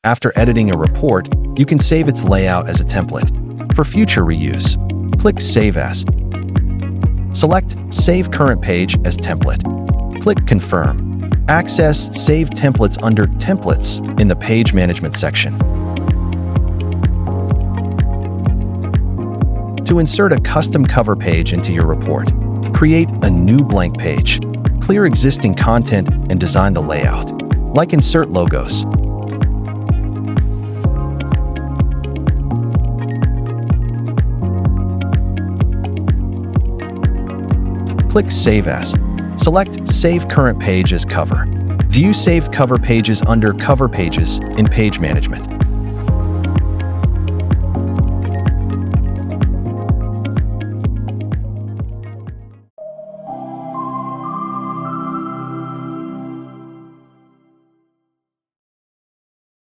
After editing a report, you can save its layout as a template. For future reuse, click Save As. Select Save Current Page as Template. Click Confirm. Access Save Templates under Templates in the Page Management section. To insert a custom cover page into your report, create a new blank page. Clear existing content and design the layout, like insert logos. Click Save As. Select Save Current Page as Cover. View Saved Cover Pages under Cover Pages in Page Management.